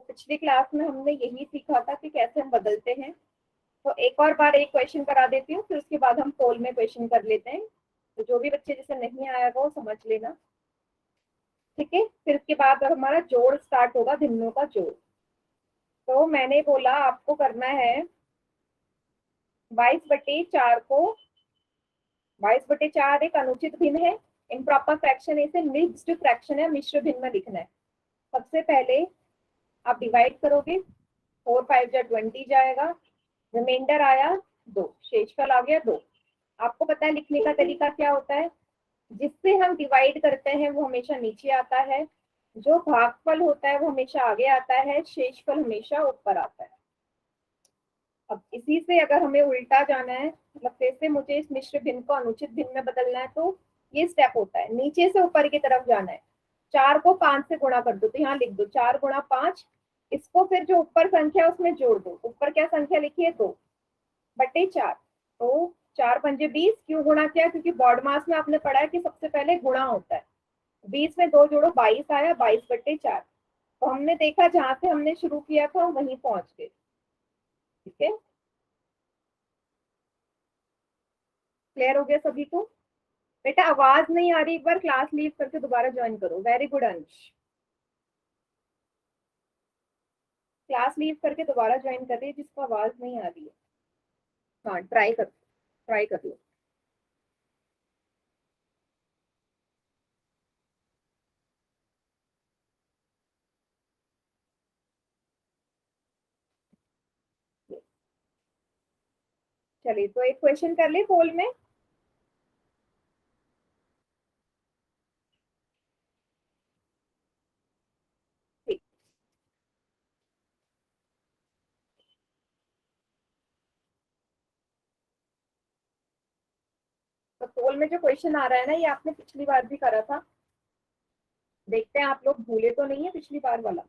पिछली क्लास में हमने यही सीखा था कि कैसे हम बदलते हैं। तो एक और बार एक क्वेश्चन करा देती हूँ, फिर उसके बाद हम पोल में क्वेश्चन कर लेते हैं। तो जो भी बच्चे जैसे नहीं आएगा वो समझ लेना, ठीक है। फिर उसके बाद हमारा जोड़ स्टार्ट होगा, भिन्नों का जोड़। तो मैंने बोला आपको करना है 22/4 को, 22/4 एक अनुचित भिन्न है, इम्प्रॉपर फ्रैक्शन इसे मिक्स्ड फ्रैक्शन है, मिश्र भिन्न में लिखना है। सबसे पहले आप डिवाइड करोगे, 4×5 = 20 जाएगा, रिमाइंडर आया 2, शेषफल आ गया 2। आपको पता है लिखने का तरीका क्या होता है, जिससे हम डिवाइड करते हैं वो हमेशा नीचे आता है, जो भागफल होता है वो हमेशा आगे आता है, शेषफल हमेशा ऊपर आता है। अब इसी से अगर हमें उल्टा जाना है, मतलब जैसे मुझे इस मिश्र भिन्न को अनुचित भिन्न में बदलना है, तो ये स्टेप होता है, नीचे से ऊपर की तरफ जाना है। 4 को 5 से गुणा कर दो, तो यहाँ लिख दो 4×5। इसको फिर जो ऊपर संख्या उसमें जोड़ दो। ऊपर क्या संख्या लिखी है, 2/4। तो 4×5 क्यों गुणा किया, क्योंकि बॉड मास में आपने पढ़ा है कि सबसे पहले गुणा होता है। 20 में 2 जोड़ो 22 आया, 22/4। तो हमने देखा जहां से हमने शुरू किया था वहीं पहुंच गए, ठीक है। क्लियर हो गया सभी को? बेटा आवाज नहीं आ रही, एक बार क्लास लीव करके दोबारा ज्वाइन करो। वेरी गुड अंश, क्लास लीव करके दोबारा ज्वाइन कर रही है जिसको आवाज नहीं आ रही है। हाँ ट्राई कर लो। चलिए तो एक क्वेश्चन कर ले पोल में। ठीक, तो पोल में जो क्वेश्चन आ रहा है ना, ये आपने पिछली बार भी करा था। देखते हैं आप लोग भूले तो नहीं है पिछली बार वाला।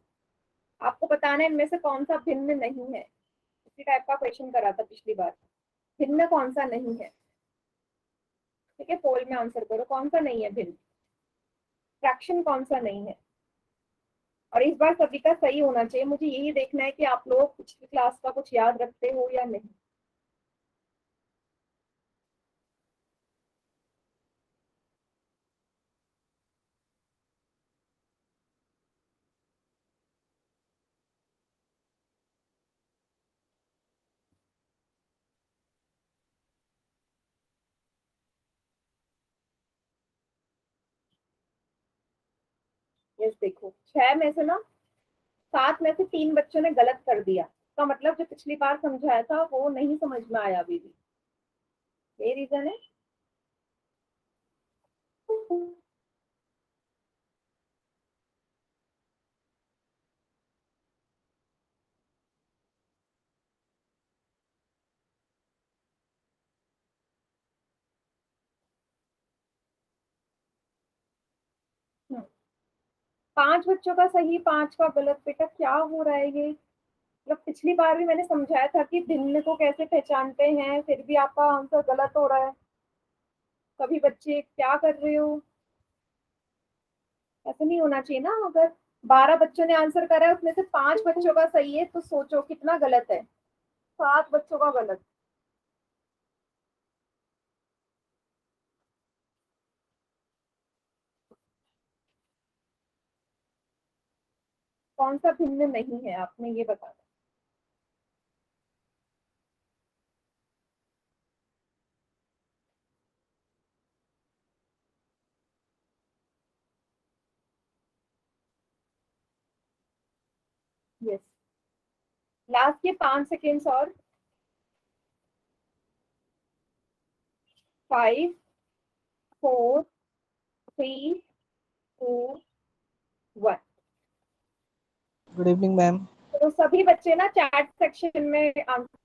आपको बताना है इनमें से कौन सा भिन्न नहीं है। इसी टाइप का क्वेश्चन करा था पिछली बार, भिन्न कौन सा नहीं है। ठीक है, पोल में आंसर करो कौन सा नहीं है भिन्न, फ्रैक्शन कौन सा नहीं है। और इस बार सभी का सही होना चाहिए, मुझे यही देखना है कि आप लोग पिछली क्लास का कुछ याद रखते हो या नहीं। यस, देखो 6 में से ना 7 में से 3 बच्चों ने गलत कर दिया। इसका मतलब जो पिछली बार समझाया था वो नहीं समझ में आया अभी भी, ये रीजन है। 5 बच्चों का सही, 5 का गलत। बेटा क्या हो रहा है ये, मतलब पिछली बार भी मैंने समझाया था कि भिन्न को कैसे पहचानते हैं, फिर भी आपका आंसर गलत हो रहा है। सभी बच्चे क्या कर रहे हो, ऐसा नहीं होना चाहिए ना। अगर 12 बच्चों ने आंसर करा है उसमें से 5 बच्चों का सही है, तो सोचो कितना गलत है, 7 बच्चों का गलत। कौन सा भिन्न नहीं है आपने ये बताना। यस, लास्ट के 5 सेकेंड्स और। 5, 4, 3, 2, 1। Good evening ma'am. तो सभी बच्चे ना चैट सेक्शन में आंसर,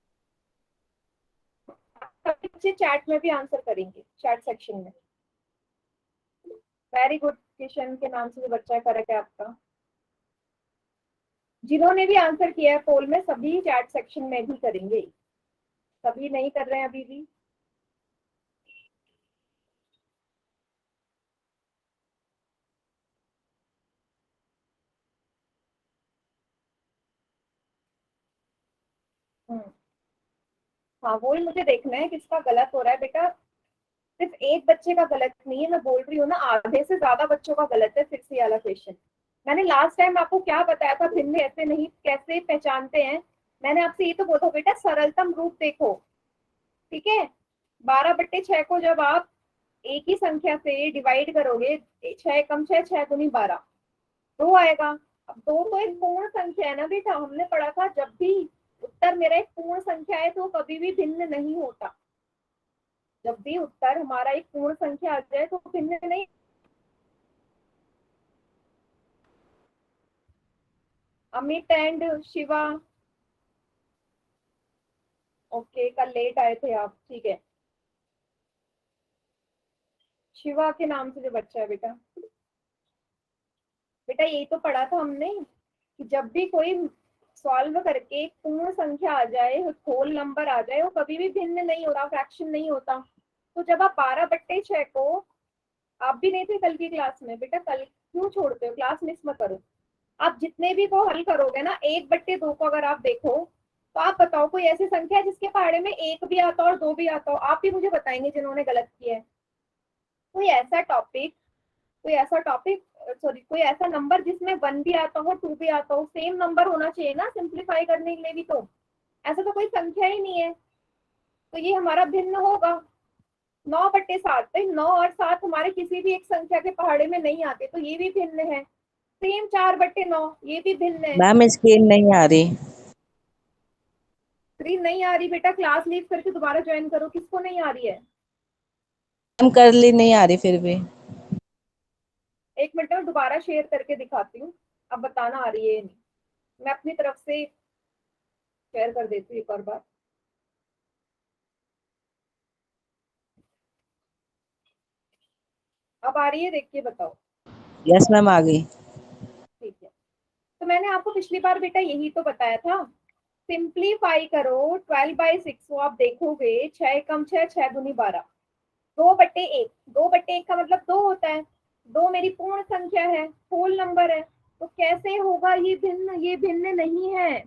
सभी बच्चे चैट में भी आंसर करेंगे, चैट सेक्शन में। वेरी गुड, किशन के नाम से जो बच्चा करेक्ट है आपका। जिन्होंने भी आंसर किया है पोल में, सभी चैट सेक्शन में भी करेंगे। सभी नहीं कर रहे हैं अभी भी। हाँ वो ही मुझे देखना है किसका गलत हो रहा है बेटा। सिर्फ एक बच्चे का गलत नहीं है, मैं बोल रही हूँ ना, आधे से ज्यादा बच्चों का गलत है। फिर से ये वाला क्वेश्चन, मैंने लास्ट टाइम आपको क्या बताया था, भिन्न ऐसे नहीं कैसे पहचानते हैं। मैंने आपसे ये तो बोला बेटा सरलतम रूप देखो, ठीक है। 12/6 को जब आप एक ही संख्या से डिवाइड करोगे, 6 × 6 6 × 12 2 आएगा। अब 2 तो एक पूर्ण संख्या है ना बेटा, हमने पढ़ा था जब भी उत्तर मेरा एक पूर्ण संख्या है तो कभी भी भिन्न नहीं होता। जब भी उत्तर हमारा एक पूर्ण संख्या आ जाए तो भिन्न नहीं। अमित एंड शिवा, ओके कल लेट आए थे आप, ठीक है। शिवा के नाम से जो बच्चा है बेटा, बेटा यही तो पढ़ा था हमने कि जब भी कोई सॉल्व करके एक पूर्ण संख्या आ जाए, होल नंबर आ जाए, वो कभी भी भिन्न नहीं होता, फ्रैक्शन नहीं होता। तो जब आप 12/6 को, आप भी नहीं थे कल की क्लास में बेटा, कल क्यों छोड़ते हो, क्लास मिस मत करो। आप जितने भी को हल करोगे ना, 1/2 को अगर आप देखो तो आप बताओ कोई ऐसी संख्या है जिसके पहाड़े में 1 भी आता हो और 2 भी आता हो, आप भी मुझे बताएंगे जिन्होंने गलत किया है। कोई ऐसा टॉपिक, सॉरी कोई ऐसा नंबर जिसमें 1 भी आता हो 2 भी आता हो, सेम नंबर होना चाहिए ना सिंप्लीफाई करने के लिए भी। तो ऐसा तो कोई संख्या ही नहीं है, तो ये हमारा भिन्न होगा। 9/7 भाई, 9 और 7 हमारे किसी भी एक संख्या के पहाड़े में नहीं आते, तो ये भी भिन्न है। सेम 4/9 ये भी भिन्न है। मैम स्क्रीन नहीं आ रही। स्क्रीन नहीं आ रही बेटा, क्लास लीव करके दोबारा ज्वाइन करो। किसको नहीं आ रही है? मैम कर ली, नहीं आ रही फिर भी। एक मिनट में दोबारा शेयर करके दिखाती हूँ, अब बताना आ रही है नहीं। मैं अपनी तरफ से शेयर कर देती हूँ एक और बार। अब आ रही है, देखिए बताओ। यस मैम आ गई। ठीक है, तो मैंने आपको पिछली बार बेटा यही तो बताया था, सिंप्लीफाई करो 12/6 को, आप देखोगे 6 × 6 6 × 12 2/1। 2/1 का मतलब 2 होता है, 2 मेरी पूर्ण संख्या है, होल नंबर है। तो कैसे होगा ये भिन्न? ये भिन्न नहीं है,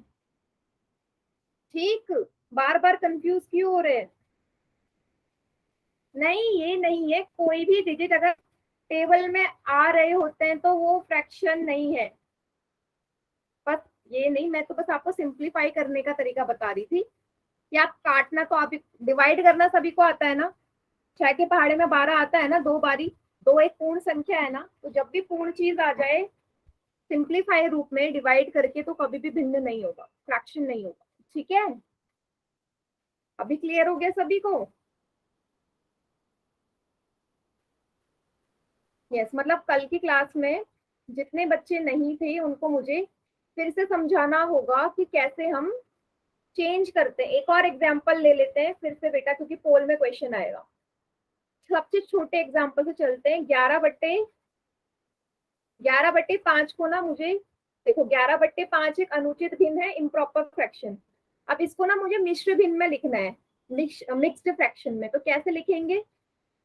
ठीक। बार बार कंफ्यूज क्यों हो रहे हैं? नहीं ये नहीं है, कोई भी डिजिट अगर टेबल में आ रहे होते हैं तो वो फ्रैक्शन नहीं है। बस ये नहीं, मैं तो बस आपको सिंप्लीफाई करने का तरीका बता रही थी कि आप काटना तो आप, डिवाइड करना सभी को आता है ना। 6 के पहाड़े में 12 आता है ना, 2 बारी। 2 एक पूर्ण संख्या है ना, तो जब भी पूर्ण चीज आ जाए सिंप्लीफाई रूप में डिवाइड करके तो कभी भी भिन्न नहीं होगा, फ्रैक्शन नहीं होगा, ठीक है। अभी क्लियर हो गया सभी को? यस, मतलब कल की क्लास में जितने बच्चे नहीं थे उनको मुझे फिर से समझाना होगा कि कैसे हम चेंज करते हैं। एक और एग्जांपल ले लेते हैं फिर से बेटा, क्योंकि पोल में क्वेश्चन आएगा। सबसे छोटे एग्जांपल से चलते हैं। 11/5 को ना मुझे, देखो 11/5 एक अनुचित भिन्न है, इम्प्रॉपर फ्रैक्शन। अब इसको ना मुझे मिश्र भिन्न में लिखना है, मिक्स्ड फ्रैक्शन में। तो कैसे लिखेंगे?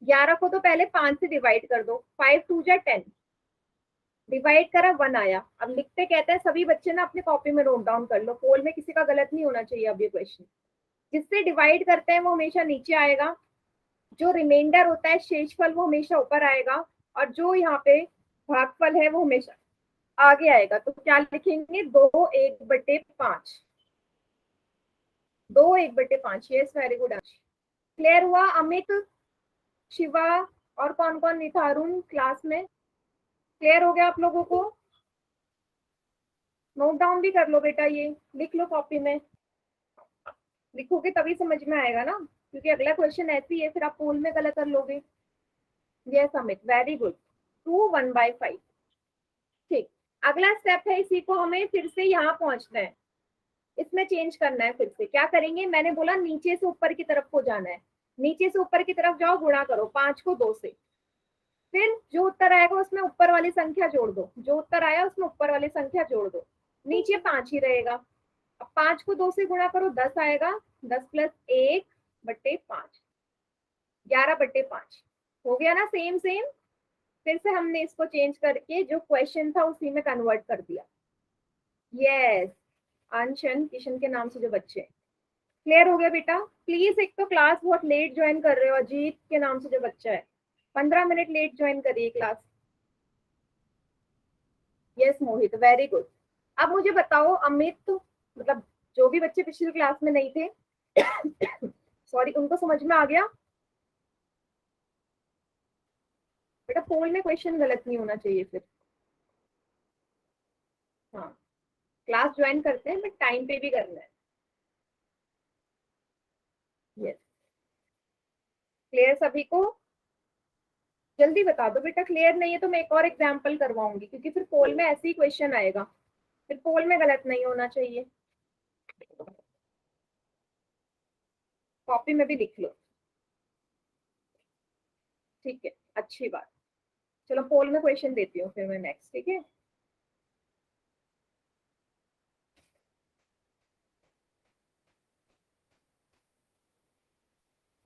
11 को तो पहले 5 से डिवाइड कर दो, 5 2 जा 10, डिवाइड करा 1 आया। अब लिखते कहते हैं सभी बच्चे ना अपनी कॉपी में नोट डाउन कर लो, पोल में किसी का गलत नहीं होना चाहिए। अब ये क्वेश्चन जिससे डिवाइड करते हैं वो हमेशा नीचे आएगा, जो रिमाइंडर होता है शेषफल वो हमेशा ऊपर आएगा, और जो यहाँ पे भागफल है वो हमेशा आगे आएगा। तो क्या लिखेंगे? 2 1/5, 2 1/5। Yes very good. क्लियर हुआ? अमित, शिवा और कौन कौन नहीं था अरुण क्लास में? क्लियर हो गया आप लोगों को? नोट डाउन भी कर लो बेटा, ये लिख लो कॉपी में, लिखोगे तभी समझ में आएगा ना, क्योंकि अगला क्वेश्चन ऐसी है फिर आप पोल में गलत कर लोगे। Yes Amit very good. 2 1/5, ठीक। अगला स्टेप है, इसी को हमें फिर से यहाँ पहुंचना है, इसमें चेंज करना है। फिर से क्या करेंगे? मैंने बोला नीचे से ऊपर की तरफ को जाना है, नीचे से ऊपर की तरफ जाओ, गुणा करो 5 को 2 से, फिर जो उत्तर आएगा उसमें ऊपर वाली संख्या जोड़ दो, जो उत्तर आया उसमें ऊपर वाली संख्या जोड़ दो, नीचे 5 ही रहेगा। अब 5 को 2 से गुणा करो, 10 आएगा, 10 + 1/5, 11/5 हो गया ना, सेम सेम। फिर से हमने इसको चेंज करके जो क्वेश्चन था उसी में कन्वर्ट कर दिया। यस, अंशन किशन के नाम से जो बच्चे, क्लियर हो गया बेटा? प्लीज, एक तो क्लास बहुत लेट ज्वाइन कर रहे हो, अजीत के नाम से जो बच्चा है 15 मिनट लेट ज्वाइन करिए क्लास। यस मोहित, वेरी गुड। अब मुझे बताओ अमित, मतलब जो भी बच्चे पिछली क्लास में नहीं थे सॉरी, उनको समझ में आ गया? बेटा पोल में क्वेश्चन गलत नहीं होना चाहिए फिर। हाँ, क्लास ज्वाइन करते हैं बट टाइम पे भी करना है। यस, क्लियर सभी को? जल्दी बता दो बेटा, क्लियर नहीं है तो मैं एक और एग्जाम्पल करवाऊंगी, क्योंकि फिर पोल में ऐसे ही क्वेश्चन आएगा, फिर पोल में गलत नहीं होना चाहिए। कॉपी में भी लिख लो, ठीक है, अच्छी बात। चलो पोल में क्वेश्चन देती हूँ फिर मैं नेक्स्ट, ठीक है?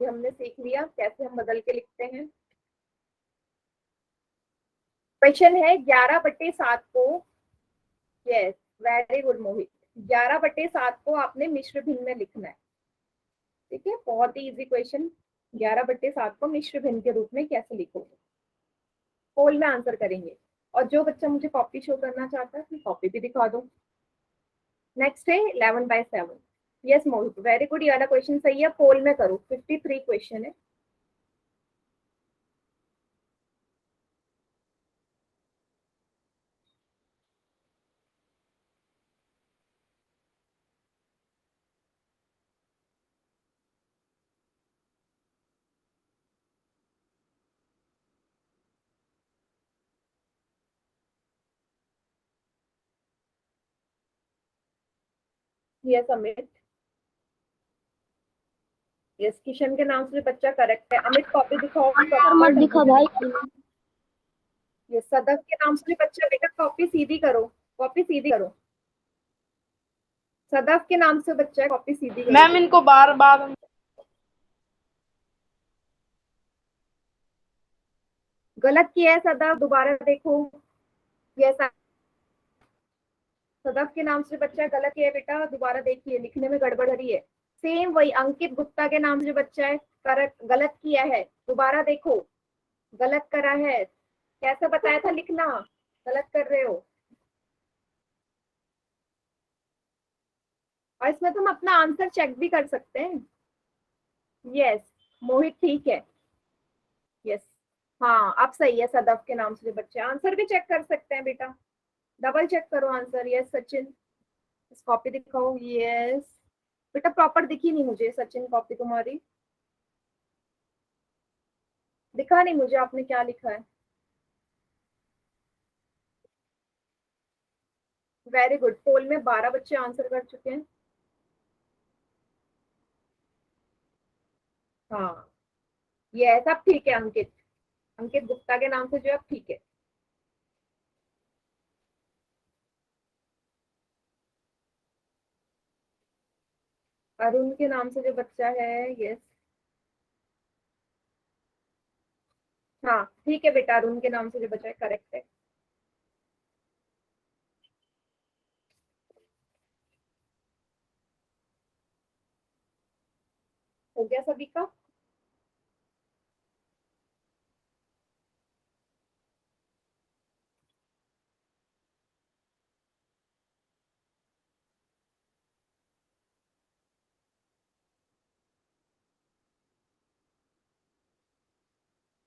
ये हमने सीख लिया कैसे हम बदल के लिखते हैं। क्वेश्चन है 11/7 को, यस वेरी गुड मोहित, 11/7 को आपने मिश्र भिन्न में लिखना है, ठीक है? बहुत ही इजी क्वेश्चन। 11/7 को मिश्र भिन्न के रूप में कैसे लिखोगे? पोल में आंसर करेंगे। और जो बच्चा मुझे कॉपी शो करना चाहता है कॉपी भी दिखा दो। नेक्स्ट है 11/7। यस मोहित, वेरी गुड, ये वाला क्वेश्चन सही है, पोल में करो। 53 क्वेश्चन है। यस अमित, यस किशन के नाम से बच्चा करेक्ट है। अमित कॉपी दिखाओ प्रॉपर ढंग दिखा से भाई। दिखती नहीं। ये सदफ के नाम से बच्चा, बेटा कॉपी सीधी करो, कॉपी सीधी करो। सदफ के नाम से बच्चा है, कॉपी सीधी करो। मैम इनको बार बार गलत किया है सदफ, दोबारा देखो। यस, सदफ के नाम से बच्चा गलत किया है बेटा, दोबारा देखिए, लिखने में गड़बड़ रही है। सेम वही अंकित गुप्ता के नाम से बच्चा है, करेक्ट, गलत किया है, दोबारा देखो, गलत करा है। कैसा बताया था लिखना? गलत कर रहे हो। और इसमें तुम अपना आंसर चेक भी कर सकते हैं। यस मोहित, ठीक है। यस, हाँ अब सही है, सदफ के नाम से जो बच्चे, आंसर भी चेक कर सकते हैं बेटा, डबल चेक करो आंसर। यस सचिन, इस कॉपी दिखाओ। यस बेटा, प्रॉपर दिखी नहीं मुझे सचिन कॉपी तुम्हारी, दिखा नहीं मुझे आपने क्या लिखा है। वेरी गुड, पोल में 12 बच्चे आंसर कर चुके हैं। हाँ ये सब ठीक है अंकित, अंकित गुप्ता के नाम से जो है ठीक है। अरुण के नाम से जो बच्चा है, यस, हाँ ठीक है बेटा, अरुण के नाम से जो बच्चा है करेक्ट है। हो गया सभी का?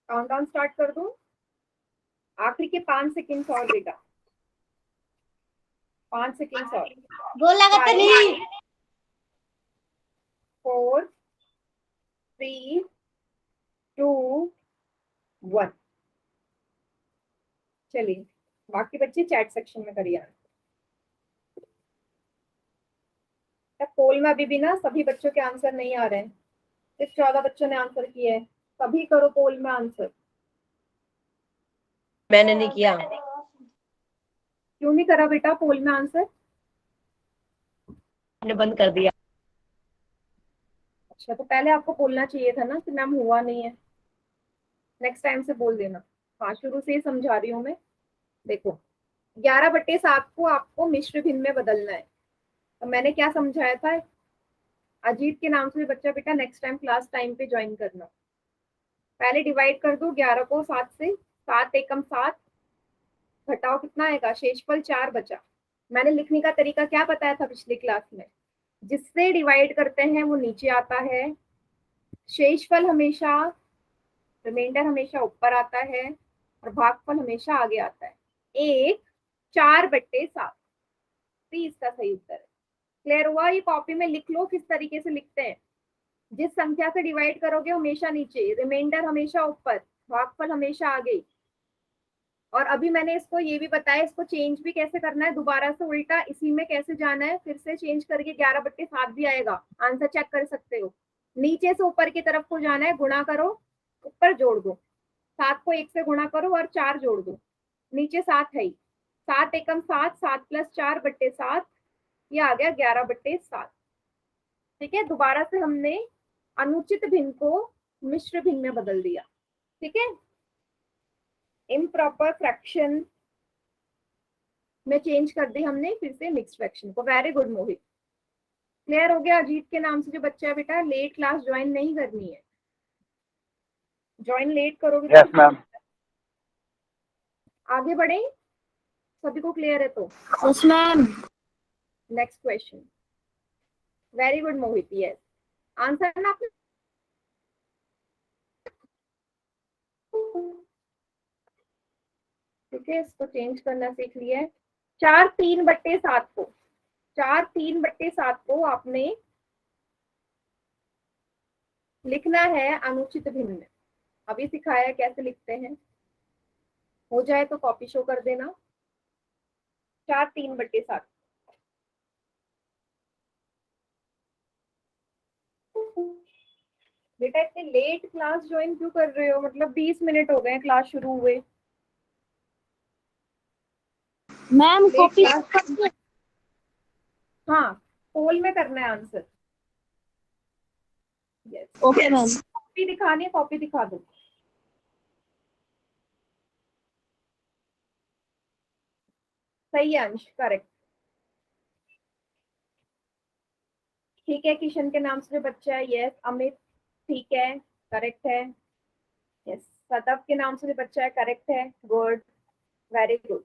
काउंटडाउन स्टार्ट कर दूं? आखिरी के 5 सेकेंड और बेटा, 5 सेकेंड और। गोल लगा तो 5, नहीं। 4, 3, 2, 1। चलिए बाकी बच्चे चैट सेक्शन में करिए। पोल में अभी भी ना सभी बच्चों के आंसर नहीं आ रहे हैं, सिर्फ 14 बच्चों ने आंसर किए हैं। सभी करो पोल में आंसर। मैंने नहीं किया। क्यों नहीं करा बेटा पोल में आंसर? मैंने बंद कर दिया। अच्छा, तो पहले आपको बोलना चाहिए था ना कि मैम हुआ नहीं है, नेक्स्ट टाइम से बोल देना। हाँ शुरू से ही समझा रही हूँ मैं। देखो 11/7 को आपको मिश्र भिन्न में बदलना है, तो मैंने क्या समझाया था? अजीत के नाम से बच्चा बेटा नेक्स्ट टाइम क्लास टाइम पे ज्वाइन करना। पहले डिवाइड कर दो 11 को 7 से, 7 एकम 7, घटाओ कितना आएगा, शेषफल 4 बचा। मैंने लिखने का तरीका क्या बताया था पिछली क्लास में, जिससे डिवाइड करते हैं वो नीचे आता है, शेषफल हमेशा, रिमाइंडर हमेशा ऊपर आता है, और भागफल हमेशा आगे आता है। 1 4/7 इसका सही उत्तर है। क्लियर हुआ? ये कॉपी में लिख लो किस तरीके से लिखते हैं। जिस संख्या से डिवाइड करोगे हमेशा नीचे, रिमाइंडर हमेशा ऊपर, भागफल हमेशा आगे। और अभी मैंने इसको ये भी बताया, इसको चेंज भी कैसे करना है, दोबारा से उल्टा इसी में कैसे जाना है, फिर से चेंज करके 11/7 भी आएगा, आंसर चेक कर सकते हो। नीचे से ऊपर की तरफ को जाना है, गुणा करो, ऊपर जोड़ दो, 7 को 1 से गुणा करो और 4 जोड़ दो, नीचे 7 है ही, 7 एकम 7, 7 + 4/7, ये आ गया 11/7। ठीक है, दोबारा से हमने अनुचित भिन्न को मिश्र भिन्न में बदल दिया। ठीक है, इम्प्रॉपर फ्रैक्शन में चेंज कर दी हमने फिर से मिक्स्ड फ्रैक्शन को। वेरी गुड मोहित, क्लियर हो गया? अजीत के नाम से जो बच्चा है बेटा, लेट क्लास ज्वाइन नहीं करनी है, ज्वाइन लेट करोगे यस मैम। आगे बढ़े। सभी को क्लियर है तो? Yes ma'am. Next question. Very good Mohit, yes answer ना आपने। ठीक है, इसको चेंज करना सीख लिया है। 4 3/7 को, 4 3/7 को आपने लिखना है अनुचित भिन्न में। अभी सिखाया कैसे लिखते हैं, हो जाए तो कॉपी शो कर देना। 4 3/7 बेटा इतने लेट क्लास ज्वाइन क्यों कर रहे हो, मतलब 20 मिनट हो गए क्लास शुरू हुए। मैम कॉपी हाँ, पोल में करना है answer. Yes, okay ma'am. Copy दिखानी है, कॉपी दिखा दो। सही है अंश, करेक्ट। ठीक है, किशन के नाम से जो बच्चा है, यस अमित, ठीक है करेक्ट है। यस, सदब के नाम से जो बच्चा है, करेक्ट है, good, very good.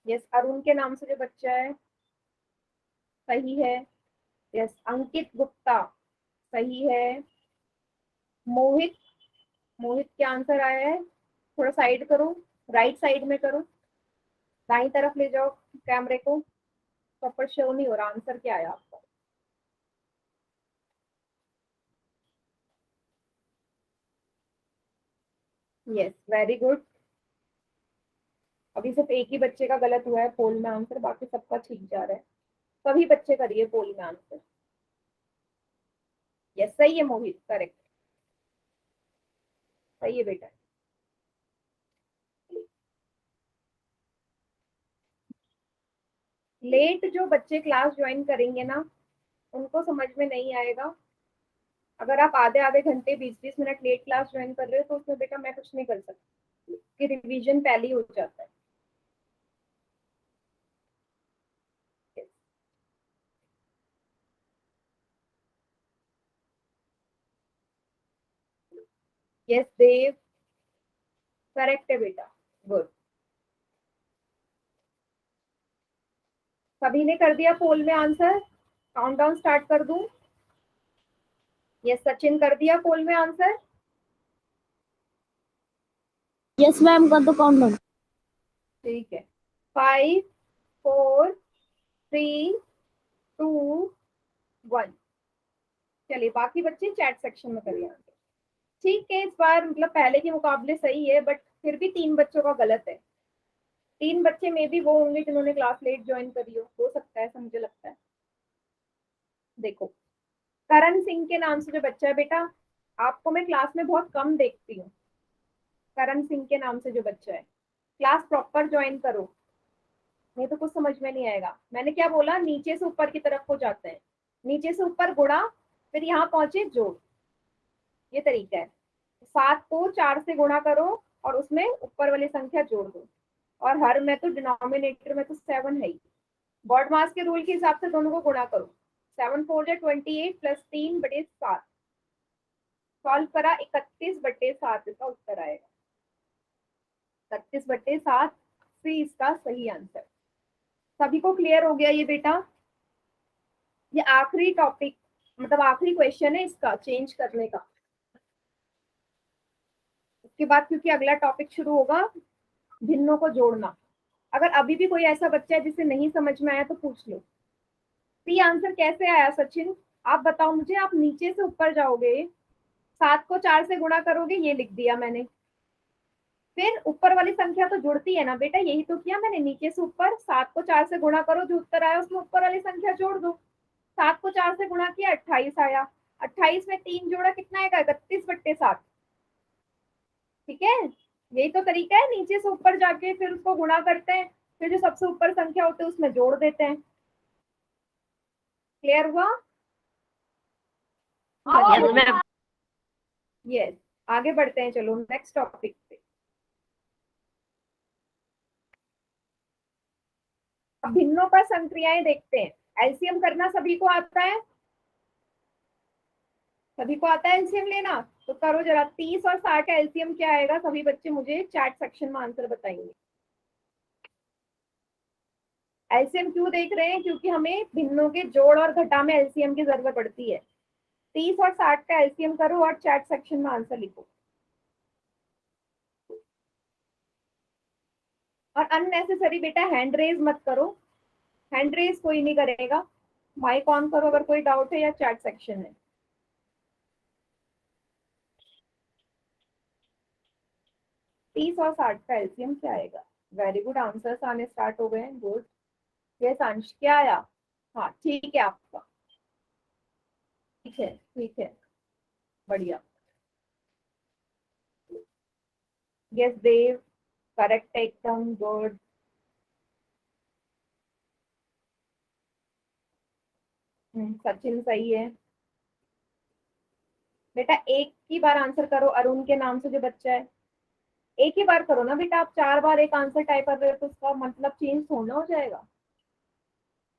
Yes, Arun के नाम से जो बच्चा है, सही है। यस, अंकित गुप्ता, सही है। मोहित, मोहित क्या आंसर आया है, थोड़ा साइड करो, राइट साइड में करो, दाईं तरफ ले जाओ कैमरे को, प्रॉपर शो नहीं हो रहा आंसर क्या आया आपका। Yes, very good. अभी सिर्फ एक ही बच्चे का गलत हुआ है पोल में आंसर, बाकी सबका ठीक जा रहा है। सभी बच्चे करिए पोल में आंसर। यस, सही है मोहित, करेक्ट, सही है बेटा। लेट जो बच्चे क्लास ज्वाइन करेंगे ना, उनको समझ में नहीं आएगा। अगर आप आधे आधे घंटे 20-20 मिनट लेट क्लास ज्वाइन कर रहे हो तो उसमें बेटा मैं कुछ नहीं कर सकती, कि रिवीजन पहले ही हो जाता है। यस देव, करेक्ट है बेटा, गुड। सभी ने कर दिया पोल में आंसर, काउंटडाउन स्टार्ट कर दूं? यस, सचिन कर दिया पोल में आंसर? यस मैम कर दो काउंटडाउन। ठीक है, 5 4 3 2 1। चलिए बाकी बच्चे चैट सेक्शन में करिए आंसर। ठीक है, इस बार मतलब पहले के मुकाबले सही है, बट फिर भी 3 बच्चों का गलत है। 3 बच्चे में भी वो होंगे जिन्होंने क्लास लेट ज्वाइन करी हो सकता है, ऐसा मुझे लगता है। देखो, करण सिंह के नाम से जो बच्चा है बेटा, आपको मैं क्लास में बहुत कम देखती हूँ। करण सिंह के नाम से जो बच्चा है, क्लास प्रॉपर ज्वाइन करो, नहीं तो कुछ समझ में नहीं आएगा। मैंने क्या बोला, नीचे से ऊपर की तरफ को जाते हैं, नीचे से ऊपर गुणा, फिर यहाँ पहुंचे जोड़, ये तरीका है। 7 को 4 से गुणा करो और उसमें ऊपर वाली संख्या जोड़ दो, और हर में तो डिनोमिनेटर में तो 7 है ही। बॉड मास के रूल के हिसाब से दोनों को गुणा करो। 7 4 जा 28 प्लस 3/7। सॉल्व करा 31/7 इसका उत्तर आएगा। 31/7 सी इसका सही आंसर। सभी को क्लियर हो गया ये बेटा? ये आखिरी टॉपिक, मतलब आखिरी क्वेश्चन है इसका चेंज करने का। उसके बाद क्योंकि अगला टॉपिक शुरू होगा भिन्नों को जोड़ना। अगर अभी भी कोई ऐसा बच्चा है जिसे नहीं समझ में आया तो पूछ लो। सी आंसर कैसे आया सचिन, आप बताओ मुझे। आप नीचे से ऊपर जाओगे, 7 को 4 से गुणा करोगे, ये लिख दिया मैंने। फिर ऊपर वाली संख्या तो जुड़ती है ना बेटा, यही तो किया मैंने। नीचे से ऊपर 7 को 4 से गुणा करो, जो उत्तर आया उसमें ऊपर वाली संख्या जोड़ दो। 7 को 4 से गुणा किया 28 आया। 28 में 3 जोड़ा कितना आएगा? 31/7। ठीक है, यही तो तरीका है। नीचे से ऊपर जाके फिर उसको गुणा करते हैं, फिर जो सबसे ऊपर संख्या होती है उसमें जोड़ देते हैं। क्लियर हुआ? यस, आगे बढ़ते हैं। चलो नेक्स्ट टॉपिक पे। अब भिन्नों पर संक्रियाएं देखते हैं। एलसीएम करना सभी को आता है? सभी को आता है एलसीएम लेना? तो करो जरा। 30 और 60 का एलसीएम क्या आएगा? सभी बच्चे मुझे चैट सेक्शन में आंसर बताएंगे। एलसीएम क्यों देख रहे हैं? क्योंकि हमें भिन्नों के जोड़ और घटा में एलसीएम की जरूरत पड़ती है। 30 और 60 का एलसीएम करो और चैट सेक्शन में आंसर लिखो। और अननेसेसरी बेटा हैंड रेज मत करो। हैंड रेज कोई नहीं करेगा। माइक ऑन करो अगर कोई डाउट है या चैट सेक्शन है। 30 और 60 का एलसीएम क्या आएगा? वेरी गुड, आंसर्स आने स्टार्ट हो गए हैं। गुड। यस अंश, क्या आया? हाँ ठीक है आपका, ठीक है ठीक है, बढ़िया। यस देव, करेक्ट है एकदम, गुड। सचिन सही है बेटा। एक ही बार आंसर करो। अरुण के नाम से जो बच्चा है, एक ही बार करो ना बेटा। आप 4 बार एक आंसर टाइप कर रहे हो तो उसका मतलब चेंज थोड़ा हो जाएगा।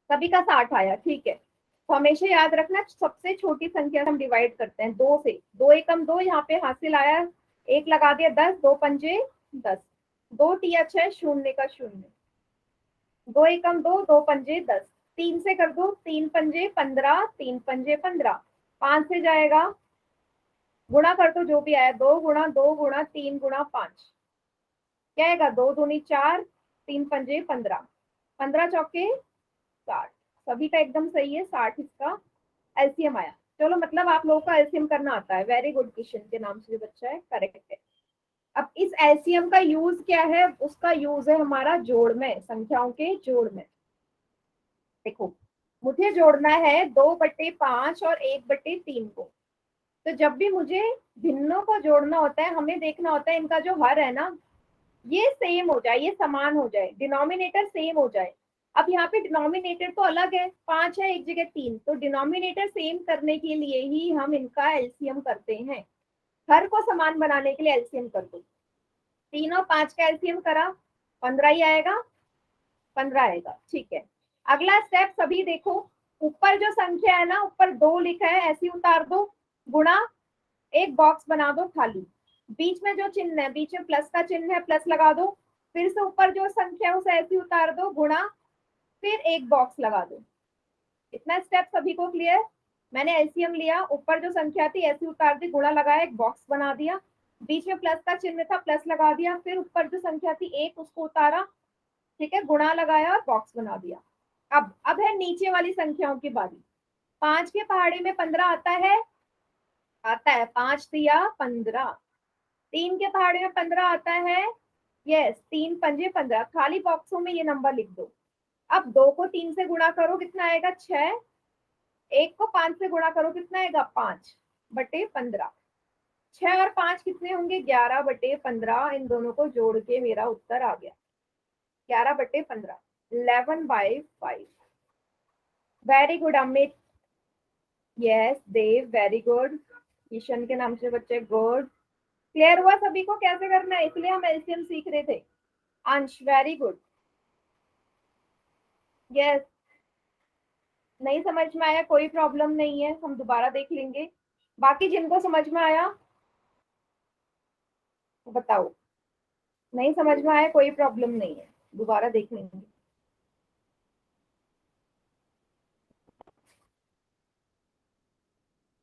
सभी का 60 आया, ठीक है। तो हमेशा याद रखना सबसे छोटी संख्या हम डिवाइड करते हैं 2 से। 2 एकम 2, यहाँ पे हासिल आया, एक लगा दिया 10, 2 पंजे 10, 2 तिया 6, शून्य का शून्य। 2 एकम 2, 2 पंजे 10, 3 से कर दो, 3 पंजे 15, 3 पंजे 15, 5 से जाएगा, गुणा कर दो जो भी आया, 2 गुणा 2 गुणा 3 गुणा 5, क्या आएगा? 2 दूनी 4, 3 पंजे 15, 15 चौके 60। सभी का एकदम सही है, 60 इसका एलसीएम आया। चलो मतलब आप लोगों का एलसीएम करना आता है। वेरी गुड, किशन के नाम से जो बच्चा है करेक्ट है। अब इस एलसीएम का यूज क्या है? उसका यूज है हमारा जोड़ में, संख्याओं के जोड़ में। देखो मुझे जोड़ना है 2/5 और 1/3 को। तो जब भी मुझे भिन्नों को जोड़ना होता है, हमें देखना होता है इनका जो हर है ना, ये सेम हो जाए, ये समान हो जाए, डिनोमिनेटर सेम हो जाए। अब यहाँ पे डिनोमिनेटर तो अलग है, 5 है एक जगह 3, तो डिनोमिनेटर सेम करने के लिए ही हम इनका एलसीएम करते हैं। हर को समान बनाने के लिए एलसीएम कर दो। 3 और 5 का एलसीएम करा, 15 ही आएगा, 15 आएगा, ठीक है। अगला स्टेप सभी देखो, ऊपर जो संख्या है ना, ऊपर 2 लिखा है, ऐसी उतार दो, गुणा, एक बॉक्स बना दो खाली, बीच में जो चिन्ह है, बीच में प्लस का चिन्ह है, प्लस लगा दो, फिर से ऊपर जो संख्या है उसे ऐसी उतार दो, गुणा, फिर एक बॉक्स लगा दो। इतना स्टेप सभी को क्लियर? मैंने एलसीएम लिया, ऊपर जो संख्या थी ऐसी उतार दी, गुणा लगाया, एक बॉक्स बना दिया, बीच में प्लस का चिन्ह था, प्लस लगा दिया, फिर ऊपर जो संख्या थी एक, उसको उतारा, ठीक है, गुणा लगाया और बॉक्स बना दिया। अब है नीचे वाली संख्याओं की बारी। 5 के पहाड़े में 15 आता है? आता है। 5 दिया 15। 3 के पहाड़े में 15 आता है? यस, 3 पंजे 15। खाली बॉक्सों में ये नंबर लिख दो। अब 2 को 3 से गुणा करो, कितना आएगा? 6। 1 को 5 से गुणा करो, कितना आएगा? 5/15। 6 और 5 कितने होंगे? 11/15। इन दोनों को जोड़ के मेरा उत्तर आ गया 11/15, 11/5। Very good Amit. यस देव, वेरी गुड। किशन के नाम से बच्चे, गुड। क्लियर हुआ सभी को कैसे करना है? इसलिए हम एलसीएम सीख रहे थे। अंश वेरी गुड। यस, नहीं समझ में आया कोई प्रॉब्लम नहीं है, हम दोबारा देख लेंगे। बाकी जिनको समझ में आया बताओ। नहीं समझ में आया कोई प्रॉब्लम नहीं है, दोबारा देख लेंगे।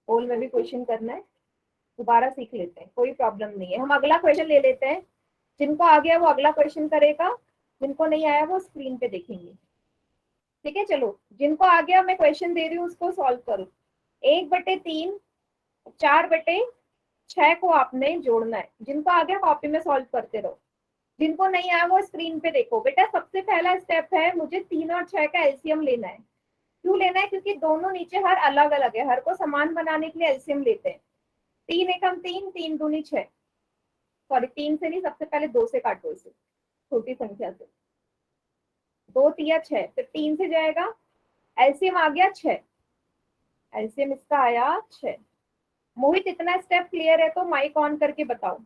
पोल में भी क्वेश्चन करना है, दोबारा सीख लेते हैं, कोई प्रॉब्लम नहीं है। हम अगला क्वेश्चन ले लेते हैं, जिनको आ गया वो अगला क्वेश्चन करेगा, जिनको नहीं आया वो स्क्रीन पे देखेंगे। ठीक है, चलो जिनको आ गया मैं क्वेश्चन दे रही हूँ उसको सॉल्व करो। 1/3 4/6 को आपने जोड़ना है। जिनको आ गया कॉपी में सॉल्व करते रहो, जिनको नहीं आया वो स्क्रीन पे देखो। बेटा सबसे पहला स्टेप है, मुझे 3 और 6 का एलसीएम लेना है। क्यों लेना है? क्योंकि दोनों नीचे हर अलग अलग है, हर को समान बनाने के लिए एलसीएम लेते हैं। 3 एकम 3, 3 दूनी 6। सॉरी 3 से नहीं, सबसे पहले 2 से काटो इसे, छोटी संख्या से। 2 तिया 6, फिर 3 से जाएगा, एलसीएम आ गया 6। एलसीएम इसका आया 6। मोहित इतना स्टेप क्लियर है तो माइक ऑन करके बताओ।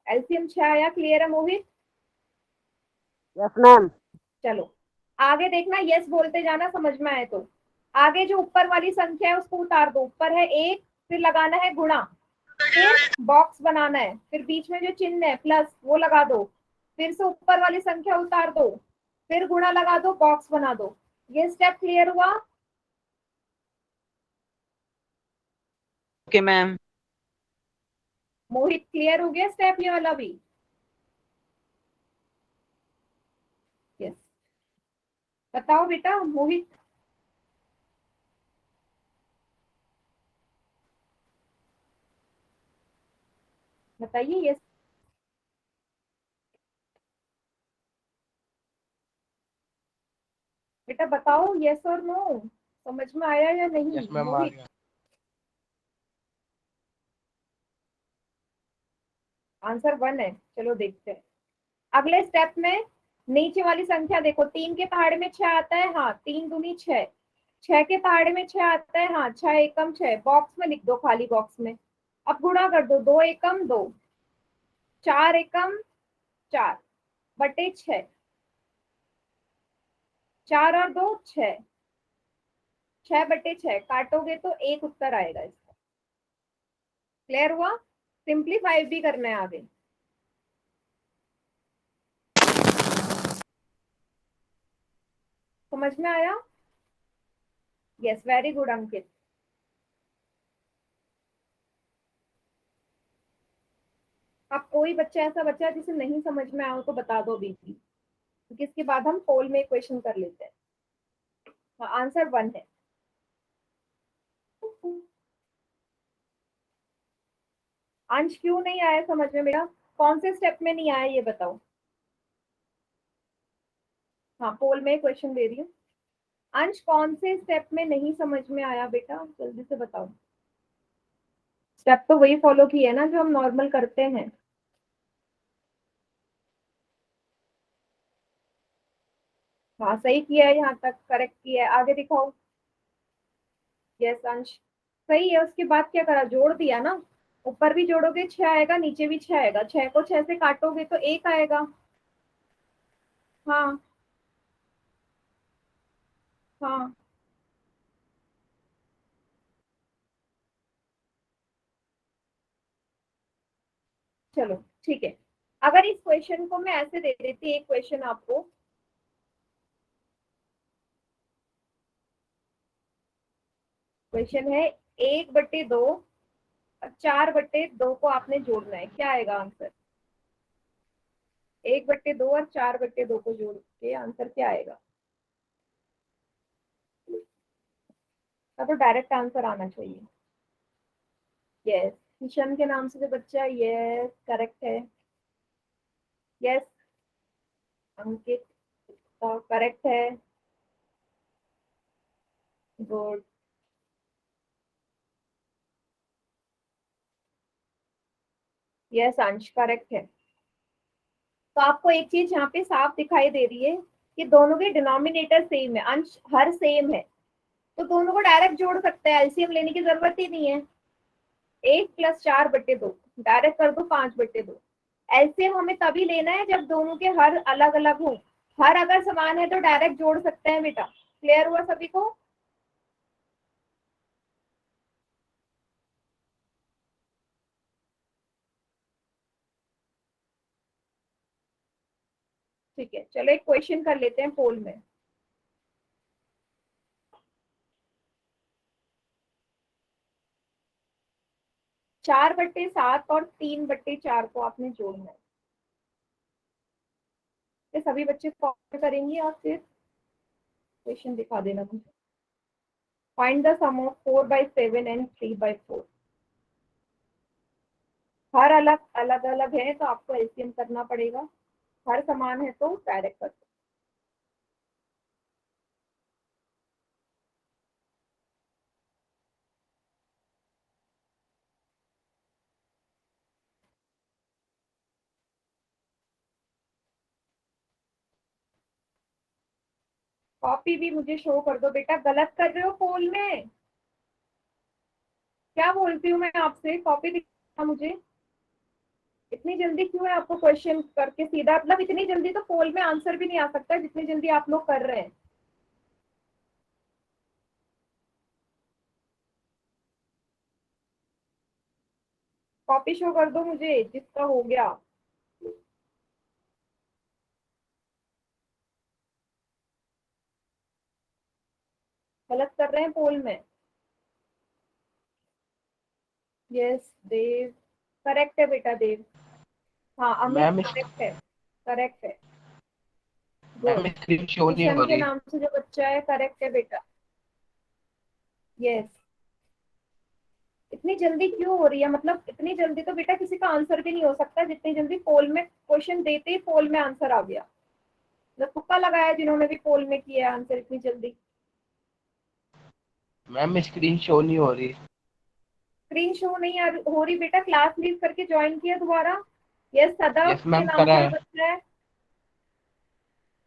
एलसीएम 6 आया, क्लियर है मोहित? Yes ma'am. चलो आगे देखना, यस बोलते जाना समझ में आए तो। आगे जो ऊपर वाली संख्या है उसको उतार दो। ऊपर है 1, फिर लगाना है गुणा, फिर बॉक्स बनाना है, फिर बीच में जो चिन्ह है प्लस वो लगा दो, फिर से ऊपर वाली संख्या उतार दो, फिर गुणा लगा दो, बॉक्स बना दो। ये स्टेप क्लियर हुआ? Okay ma'am. मोहित क्लियर हो गया स्टेप ये वाला भी? यस, बताओ बेटा मोहित। बताइए यस। बेटा बताओ यस और नो, समझ में आया या नहीं? यस मैम, आ मोहित गया। आंसर 1 है। चलो देखते हैं अगले स्टेप में। नीचे वाली संख्या देखो, 3 के पहाड़े में 6 आता है, हाँ 3 दूनी 6। 6 के पहाड़े में 6 आता है, हाँ 6 एकम 6। बॉक्स में लिख दो, खाली बॉक्स में। अब गुणा कर दो, 2 एकम 2, 4 एकम 4/6। 4 और 2 6, 6/6 काटोगे तो 1 उत्तर आएगा इसका। क्लियर हुआ? सिंप्लीफाई भी करना है आगे। समझ में आया? यस, वेरी गुड अंकित। अब कोई बच्चा ऐसा बच्चा है जिसे नहीं समझ में आया हो तो बता दो अभी भी, क्योंकि इसके बाद हम पोल में क्वेश्चन कर लेते हैं। हाँ, आंसर 1 है। अंश क्यों नहीं आया समझ में बेटा? कौन से स्टेप में नहीं आया ये बताओ। हाँ, पोल में क्वेश्चन दे रही हूँ। अंश कौन से स्टेप में नहीं समझ में आया बेटा, जल्दी से बताओ। स्टेप तो वही फॉलो किया है ना जो हम नॉर्मल करते हैं। हाँ सही किया है, यहाँ तक करेक्ट किया है, आगे दिखाओ। यस अंश सही है। उसके बाद क्या करा? जोड़ दिया ना। ऊपर भी जोड़ोगे 6 आएगा, नीचे भी 6 आएगा। 6 को 6 से काटोगे तो 1 आएगा। हाँ हाँ, चलो ठीक है। अगर इस क्वेश्चन को मैं ऐसे दे देती, एक क्वेश्चन आपको, क्वेश्चन है 1/2 और 4/2 को आपने जोड़ना है, क्या आएगा आंसर? 1/2 और 4/2 को जोड़ के आंसर क्या आएगा? तो डायरेक्ट आंसर आना चाहिए। यस, किशन के नाम से जो बच्चा, यस करेक्ट है। यस अंकित करेक्ट है, गुड। यस अंश करेक्ट है। तो आपको एक चीज यहाँ पे साफ दिखाई दे रही है कि दोनों के डिनोमिनेटर सेम है, अंश हर सेम है, तो दोनों को डायरेक्ट जोड़ सकते हैं, एलसीएम लेने की जरूरत ही नहीं है। 1 + 4/2, डायरेक्ट कर दो 5/2। एलसीएम हमें तभी लेना है जब दोनों के हर अलग अलग हो। हर अगर समान है तो डायरेक्ट जोड़ सकते हैं बेटा। क्लियर हुआ सभी को? ठीक है, चलो एक क्वेश्चन कर लेते हैं पोल में। चार बट्टे सात और 3/4 को आपने जोड़ना है। ये सभी बच्चे कॉपी करेंगे और फिर क्वेश्चन दिखा देना मुझे। Find the sum of 4/7 and 3/4। हर अलग अलग अलग है तो आपको एलसीएम करना पड़ेगा, हर समान है तो डायरेक्ट कर दो। कॉपी भी मुझे शो कर दो बेटा, गलत कर रहे हो पोल में। क्या बोलती हूँ मैं आपसे, कॉपी दिखा मुझे। इतनी जल्दी क्यों है आपको क्वेश्चन करके सीधा, मतलब इतनी जल्दी तो पोल में आंसर भी नहीं आ सकता जितनी जल्दी आप लोग कर रहे हैं। कॉपी शो कर दो मुझे जिसका हो गया। गलत कर रहे हैं पोल में। यस देव, करेक्ट है बेटा देव। हाँ अमित मैम करेक्ट है, करेक्ट है। Ma'am good. स्क्रीन शो नहीं हो किशन के रही। नाम से जो बच्चा है करेक्ट है बेटा। यस। इतनी जल्दी क्यों हो रही है, मतलब इतनी जल्दी तो बेटा किसी का आंसर भी नहीं हो सकता जितनी जल्दी पोल में क्वेश्चन देते ही पोल में आंसर आ गया। मतलब तुक्का लगाया जिन्होंने भी पोल में किया आंसर इतनी जल्दी। मैम स्क्रीन शो नहीं हो रही। स्क्रीन शो नहीं हो रही बेटा, क्लास लीव करके ज्वाइन किया दोबारा। यस सदा यस के मैम नाम करा से जो है। बच्चा है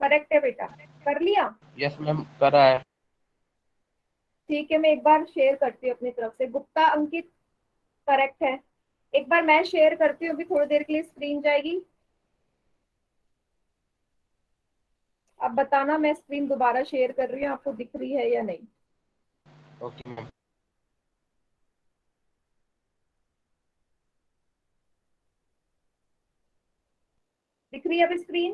करेक्ट है बेटा, कर लिया। यस मैम करा है। ठीक है, मैं एक बार शेयर करती हूँ अपनी तरफ से। गुप्ता अंकित करेक्ट है। एक बार मैं शेयर करती हूँ, अभी थोड़ी देर के लिए स्क्रीन जाएगी। अब बताना मैं स्क्रीन दोबारा शेयर कर रही हूँ, आपको दिख रही है या नहीं। Okay ma'am. दिख रही है अभी स्क्रीन?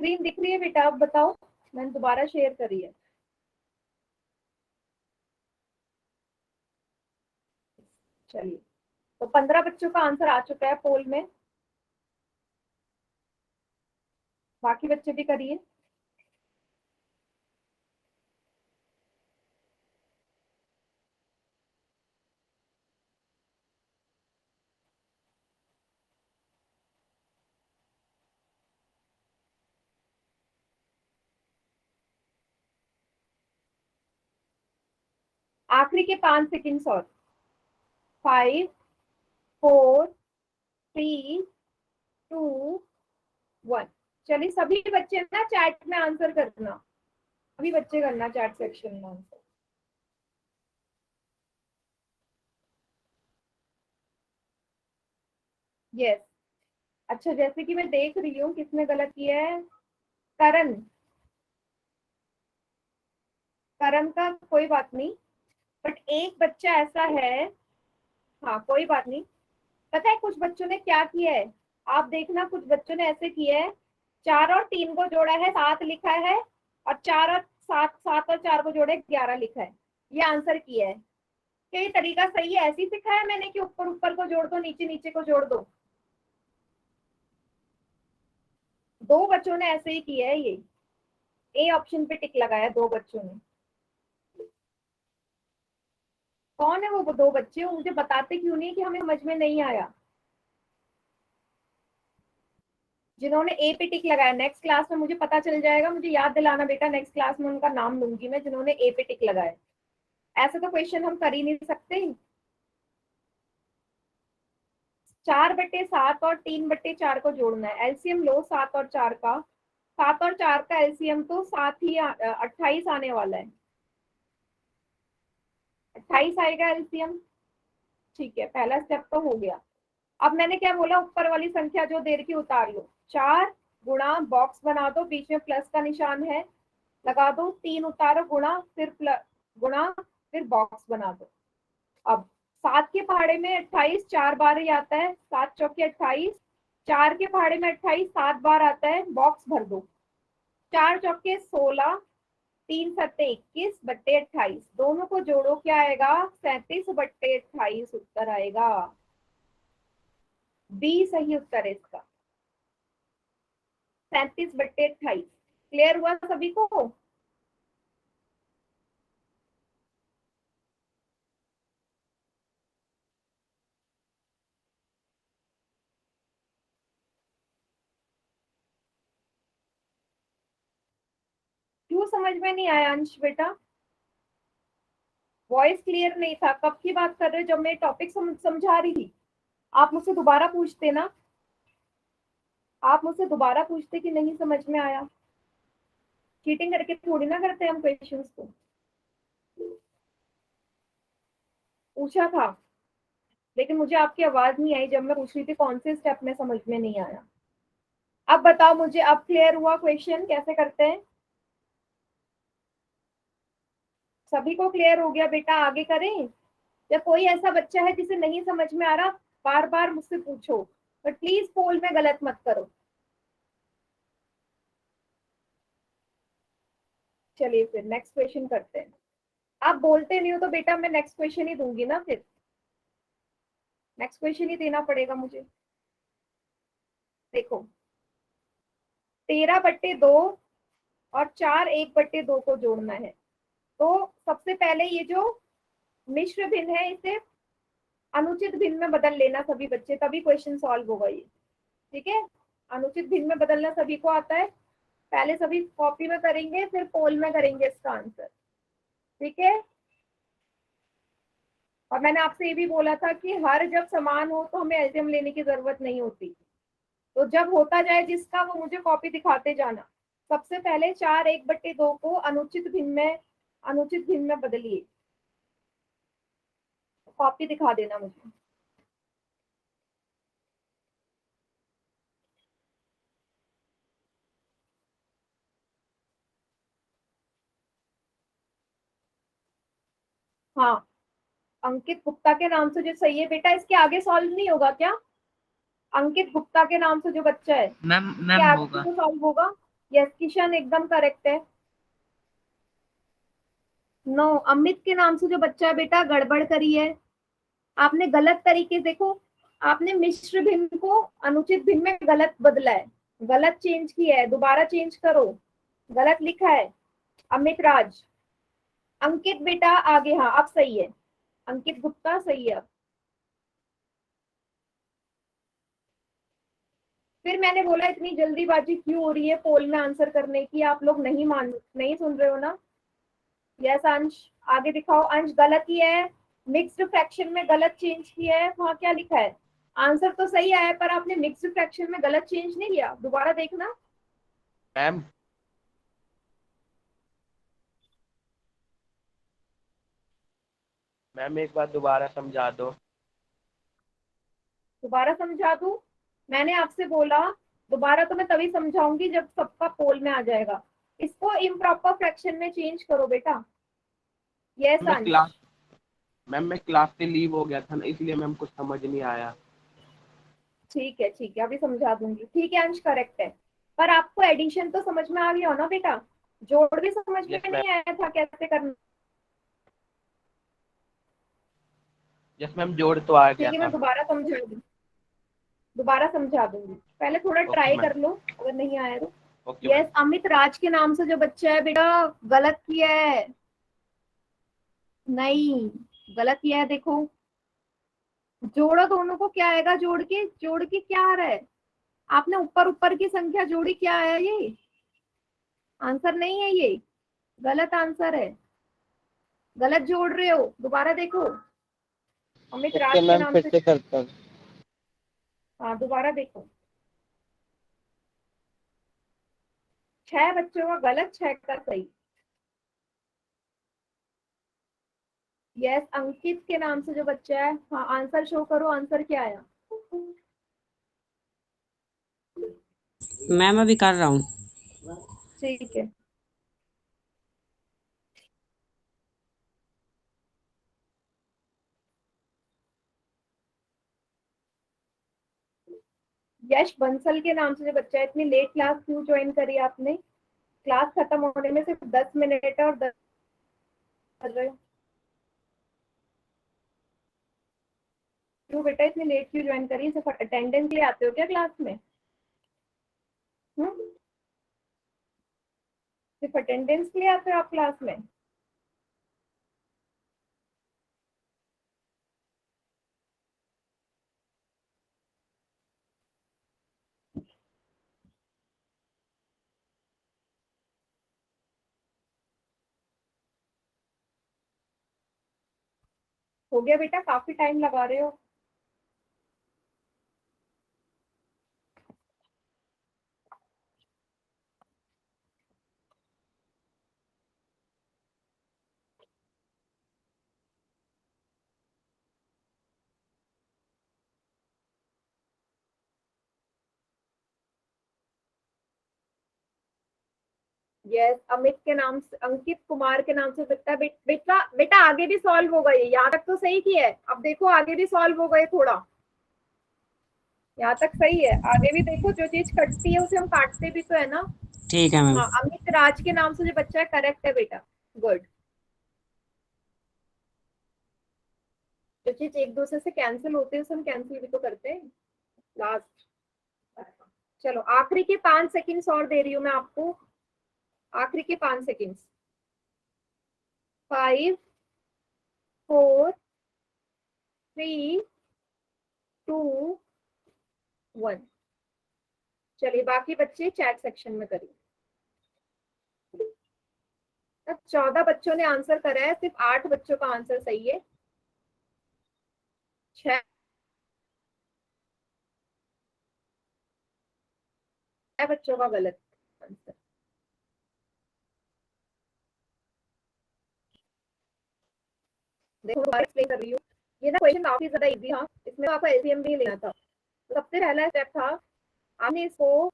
स्क्रीन दिख रही है बेटा, अब बताओ। मैंने दोबारा शेयर करी है। चलिए, तो 15 बच्चों का आंसर आ चुका है पोल में। बाकी बच्चे भी करिए। आखिरी के 5 सेकेंड्स और। 5 4 3 2 1। चलिए सभी बच्चे ना चैट में आंसर करना, सभी बच्चे करना चैट सेक्शन में आंसर। यस। अच्छा, जैसे कि मैं देख रही हूँ किसने गलत किया है। करण, करण का कोई बात नहीं, बट एक बच्चा ऐसा है। हाँ कोई बात नहीं। पता है कुछ बच्चों ने क्या किया है, आप देखना, कुछ बच्चों ने ऐसे किया है। 4 और 3 को जोड़ा है 7 लिखा है, और 4 और 7, 7 और 4 को जोड़े 11 लिखा है। ये आंसर किया है। क्या ये तरीका सही है? ऐसे ही सिखाया मैंने कि ऊपर ऊपर को जोड़ दो, नीचे नीचे को जोड़ दो। 2 बच्चों ने ऐसे ही किया है। ये ए ऑप्शन पे टिक लगाया 2 बच्चों ने। कौन है वो 2 बच्चे? वो मुझे बताते क्यों नहीं कि हमें समझ में नहीं आया। जिन्होंने ए पे टिक लगाया, नेक्स्ट क्लास में मुझे पता चल जाएगा, मुझे याद दिलाना बेटा, नेक्स्ट क्लास में उनका नाम लूंगी मैं जिन्होंने ए पे टिक लगाया। ऐसे तो क्वेश्चन हम कर ही नहीं सकते। 4/7 और 3/4 को जोड़ना है। एलसीएम लो 7 और 4 का। 7 और 4 का एलसीएम तो 28 आने वाला है। 28 आएगा एलसीएम। ठीक है, पहला स्टेप तो हो गया। अब मैंने क्या बोला, ऊपर वाली संख्या जो दे रखी उतार लो। 4 गुणा बॉक्स बना दो, बीच में प्लस का निशान है, लगा दो। 3 उतारो, गुणा, फिर गुणा, फिर बॉक्स बना दो। अब 7 के पहाड़े में 28 4 बार ही आता है। 7 चौके 28, 4 के पहाड़े में 28 7 बार आता है, बॉक्स भर दो। 4 चौके 16, 3 सत्ते 21/28, दोनों को जोड़ो, क्या आएगा? 37/28 उत्तर आएगा। बी सही उत्तर है इसका, 37/28। क्लियर हुआ सभी को? क्यों समझ में नहीं आया अंश बेटा? वॉइस क्लियर नहीं था। कब की बात कर रहे हो? जब मैं टॉपिक समझा रही थी। आप मुझसे दोबारा पूछते ना, आप मुझसे दोबारा पूछते कि नहीं समझ में आया। चीटिंग करके थोड़ी ना करते हम क्वेश्चंस को। पूछा था, लेकिन मुझे आपकी आवाज नहीं आई जब मैं पूछ रही थी कौन से स्टेप में समझ में नहीं आया। अब बताओ मुझे, अब क्लियर हुआ क्वेश्चन कैसे करते हैं? सभी को क्लियर हो गया बेटा? आगे करें? या कोई ऐसा बच्चा है जिसे नहीं समझ में आ रहा, बार बार मुझसे पूछो, पर प्लीज पोल में गलत मत करो। चलिए फिर नेक्स्ट क्वेश्चन करते हैं। आप बोलते नहीं हो तो बेटा मैं नेक्स्ट क्वेश्चन ही दूंगी ना, फिर नेक्स्ट क्वेश्चन ही देना पड़ेगा मुझे। देखो, 13/2 और 4 1/2 को जोड़ना है। तो सबसे पहले ये जो मिश्र भिन्न है इसे अनुचित भिन्न में बदल लेना सभी बच्चे, तभी क्वेश्चन सॉल्व होगा ये। ठीक है, अनुचित भिन्न में बदलना सभी को आता है। पहले सभी कॉपी में करेंगे, फिर पोल में करेंगे इसका आंसर। ठीक है, और मैंने आपसे ये भी बोला था कि हर जब समान हो तो हमें एलसीएम लेने की जरूरत नहीं होती। तो जब होता जाए जिसका, वो मुझे कॉपी दिखाते जाना। सबसे पहले 4 1/2 को अनुचित भिन्न में बदलिए। कॉपी दिखा देना मुझे। हाँ, अंकित गुप्ता के नाम से जो सही है बेटा, इसके आगे सॉल्व नहीं होगा क्या? अंकित गुप्ता के नाम से जो बच्चा है, मैम इसके आगे होगा। तो सॉल्व होगा। यस किशन एकदम करेक्ट है। नो, अमित के नाम से जो बच्चा है बेटा, गड़बड़ करी है आपने, गलत तरीके। देखो, आपने मिश्र भिन्न को अनुचित भिन्न में गलत बदला है, गलत चेंज किया है, दोबारा चेंज करो। गलत लिखा है अमित राज। अंकित बेटा आगे, हाँ अब सही है। अंकित गुप्ता सही है अब। फिर मैंने बोला इतनी जल्दीबाजी क्यों हो रही है पोल में आंसर करने की? आप लोग नहीं सुन रहे हो ना? यस अंश, आगे दिखाओ। अंश गलत ही है, मिक्स्ड फ्रैक्शन में गलत चेंज किया है। वहां क्या लिखा है? आंसर तो सही आया पर आपने मिक्स्ड फ्रैक्शन में गलत चेंज नहीं किया। दोबारा देखना। मैम मैम एक बार दोबारा समझा दो। दोबारा समझा दूं? मैंने आपसे बोला दोबारा तो मैं तभी समझाऊंगी जब सबका पोल में आ जाएगा। इसको इम्प्रॉपर फ्रैक्शन में चेंज करो बेटा। यस मैं अंश, क्लास मैं क्लास से लीव हो गया था ना, इसलिए मैम कुछ समझ नहीं आया। ठीक है अभी समझा दूंगी। ठीक है अंश करेक्ट है, पर आपको एडिशन तो समझ में आ गया हो ना बेटा? जोड़ भी समझ में यस मैम। नहीं आया था कैसे करना? यस मैम, जोड़ तो आ गया ठीक है, था। मैं दोबारा समझा दूंगी। पहले थोड़ा ओके ट्राई मैम। कर लो, अगर नहीं आया तो। Okay yes, ma'am. Amit Raj के नाम से जो बच्चा है बेटा, गलत किया है। नहीं, गलत किया है। देखो, जोड़ो दोनों को, क्या आएगा? जोड़ के क्या आ रहा है? आपने ऊपर ऊपर की संख्या जोड़ी, क्या आया? ये आंसर नहीं है, ये गलत आंसर है। गलत जोड़ रहे हो, दोबारा देखो। अमित ओके राज के मैम, नाम फिर से। से करता हूँ। हाँ दोबारा देखो, 6 बच्चों का गलत, 6 का सही। यस, अंकित के नाम से जो बच्चा है, हाँ आंसर शो करो, आंसर क्या आया? मैम अभी कर रहा हूँ। ठीक है, यश बंसल के नाम से जो बच्चा है, इतनी लेट क्लास क्यों ज्वाइन करी आपने? क्लास खत्म होने में सिर्फ 10 मिनट है और 10 बज रहे हो। क्यों बेटा इतनी लेट क्यों ज्वाइन करी? सिर्फ अटेंडेंस के लिए आते हो क्या क्लास में? हम्म, सिर्फ अटेंडेंस के लिए आते हो आप क्लास में? हो गया बेटा, काफी टाइम लगा रहे हो। यस, अमित के नाम से, अंकित कुमार के नाम से सकता है। बेटा बेटा आगे भी सॉल्व होगा ये, यहाँ तक तो सही किया है, अब देखो आगे भी सॉल्व होगा ये थोड़ा। यहाँ तक सही है, आगे भी देखो, जो चीज कटती है उसे हम काटते भी तो है ना। ठीक है मैम। हाँ, अमित राज के नाम से जो बच्चा है, करेक्ट है बेटा, गुड। जो चीज एक दूसरे से कैंसिल होती है उसे हम कैंसिल भी तो करते हैं। लास्ट, चलो आखिरी के 5 सेकंड्स और दे रही हूँ मैं आपको, आखिरी के 5 सेकंड्स। 5, 4, 3, 2, 1। चलिए बाकी बच्चे चैट सेक्शन में करिए। अब 14 बच्चों ने आंसर करा है, सिर्फ 8 बच्चों का आंसर सही है, 6 बच्चों का गलत आंसर। देखो दोबारा एक्सप्लेन कर रही हूँ, ये ना क्वेश्चन काफी ज्यादा इजी था, इसमें आपको एलसीएम भी लेना था। तो सबसे पहला स्टेप था, आपने इसको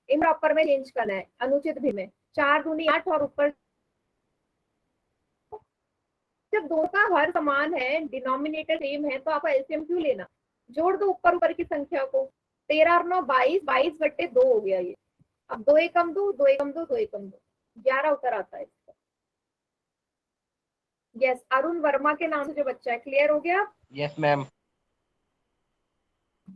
इम्प्रॉपर में चेंज करना है, अनुचित भी में। 4 दूनी 8 और ऊपर, जब दो का हर समान है, डिनोमिनेटर सेम है, तो आपको एलसीएम क्यों लेना? जोड़ दो ऊपर ऊपर की संख्या को, 13 और 9 22, 22/2 हो गया ये। अब 2 एकम 2, 2 एकम 2, 2 एकम 2, 11 उत्तर आता है इसका। यस, अरुण वर्मा के नाम से जो बच्चा है, क्लियर हो गया? Yes ma'am.